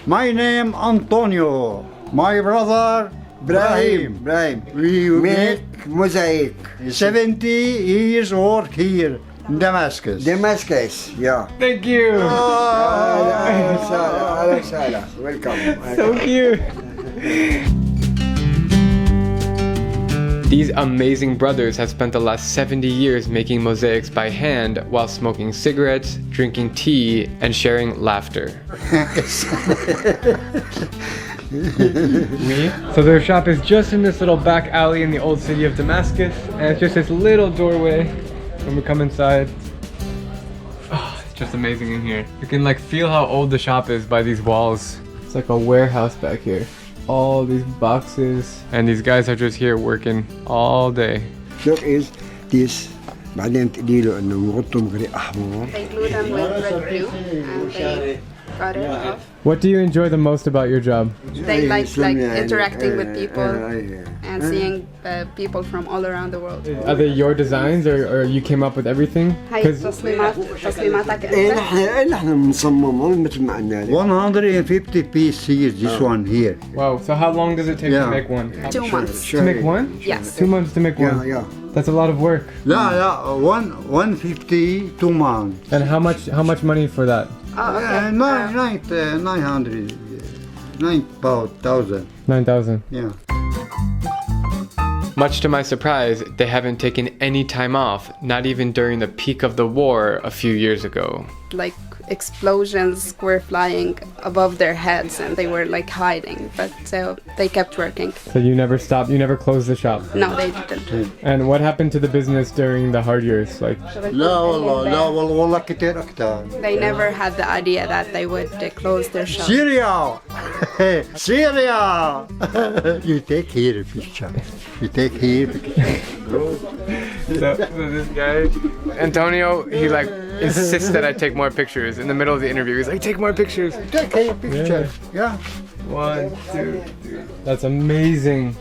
My name Antonio. My brother Ibrahim. We make mosaic. 70 years work here in Damascus. Damascus, yeah. Thank you. Welcome. So cute. These amazing brothers have spent the last 70 years making mosaics by hand while smoking cigarettes, drinking tea, and sharing laughter. So their shop is just in this little back alley in the Old City of Damascus, and it's just this little doorway. When we come inside, oh, it's just amazing in here. You can like feel how old the shop is by these walls. It's like a warehouse back here. All these boxes, and these guys are just here working all day. Look is this. بعدين تقليله إنه مغطم غري أحمر. They glue them with red glue and they cut it off. What do you enjoy the most about your job? They like interacting with people and seeing people from all around the world. Are they your designs or you came up with everything? هاي تصميماتك أنت. إحنا بنصممهم مثل ما قلنا لك. 150 pieces this one here. Wow, so how long does it take to make one? 2 months. To make one? Yes. 2 months to make one? Yeah. That's a lot of work. Yeah, 150 2 months. And how much money for that? Oh, okay. 900, 9,000. 9,000. Yeah. Much to my surprise, they haven't taken any time off, not even during the peak of the war a few years ago. Like explosions were flying above their heads and they were like hiding, but they kept working. So you never stopped, you never closed the shop? No, they didn't. And what happened to the business during the hard years? Like, لا والله كتير أكتر. They never had the idea that they would close their shop. Syria! Syria! You take here a picture. You take here a picture. so this guy, Antonio, he like insists that I take more pictures. In the middle of the interview, he's like, take more pictures. Take here a picture. Yeah. 1, 2, 3. That's amazing.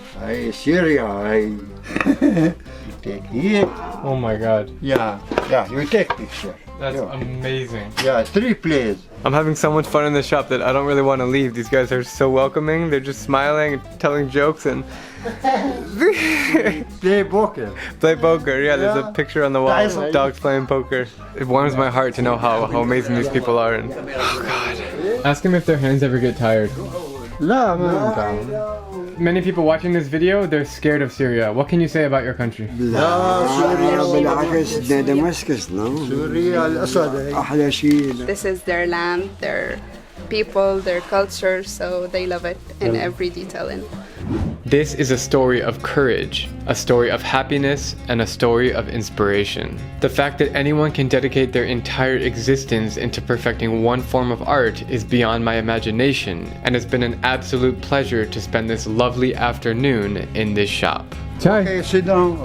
Syria. You take here. Oh my God. Yeah, you take picture. That's amazing. Yeah, 3 plays. I'm having so much fun in the shop that I don't really want to leave. These guys are so welcoming. They're just smiling and telling jokes and Play poker. play poker. Yeah, there's a picture on the wall of dogs playing poker. It warms my heart to know how amazing these people are. And oh God. Ask them if their hands ever get tired. لا ما Many people watching this video, they're scared of Syria. What can you say about your country? لا سوريا بالعكس دمشق no. سوريا الأسد. أحلى شيء. This is their land, their people, their culture, so they love it in every detail. This is a story of courage, a story of happiness, and a story of inspiration. The fact that anyone can dedicate their entire existence into perfecting one form of art is beyond my imagination, and it's been an absolute pleasure to spend this lovely afternoon in this shop. Chai. Okay, sit down.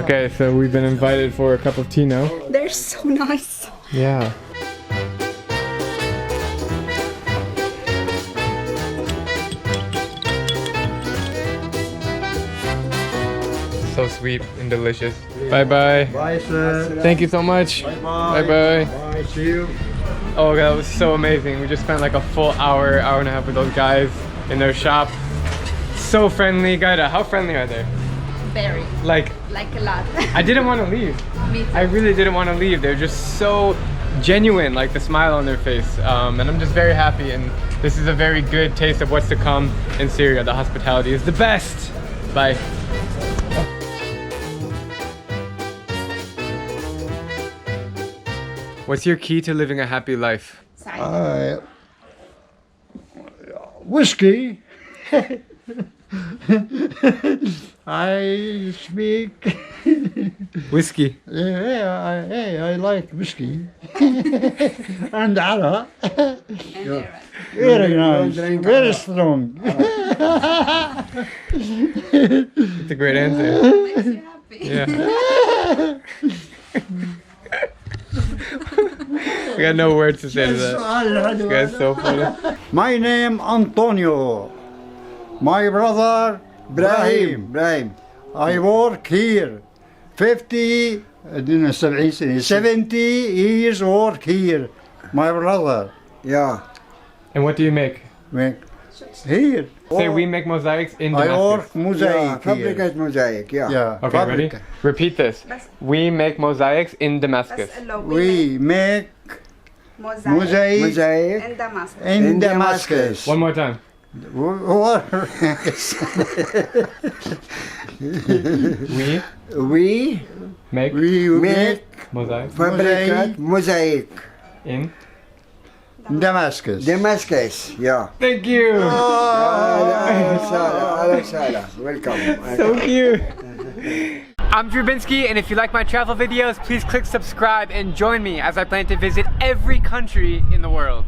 Okay, so we've been invited for a cup of tea now. They're so nice. Yeah. So sweet and delicious. Bye bye. Bye, sir. Thank you so much. Bye. Bye bye. Bye. See you. Oh god, that was so amazing. We just spent like a full hour and a half with those guys in their shop. So friendly. Ghaidaa, how friendly are they? Very. Like a lot. I didn't want to leave. Me too. I really didn't want to leave. They're just so genuine, like the smile on their face. And I'm just very happy, and this is a very good taste of what's to come in Syria. The hospitality is the best. Bye. What's your key to living a happy life? Whiskey. I speak. Whiskey. I like whiskey. And Ara. Very nice. Very strong. It's a great answer. Makes you happy. Yeah. I got no words to say to that. This guy's so funny. My name Antonio. My brother Ibrahim. I work here. 70 years work here. My brother. Yeah. And what do you make? Make here. Say we make mosaics in I Damascus. work Yeah, mosaic here. fabricate mosaic, yeah. Yeah. Okay, ready? fabricate. Repeat this. We make mosaics in Damascus. We make mosaic Mosaic in Damascus. in Damascus. One more time. What? We we make We make mosaics fabricate mosaic. in. Damascus. Damascus, yeah. Thank you! Welcome. So cute! I'm Drew Binsky, and if you like my travel videos, please click subscribe and join me as I plan to visit every country in the world.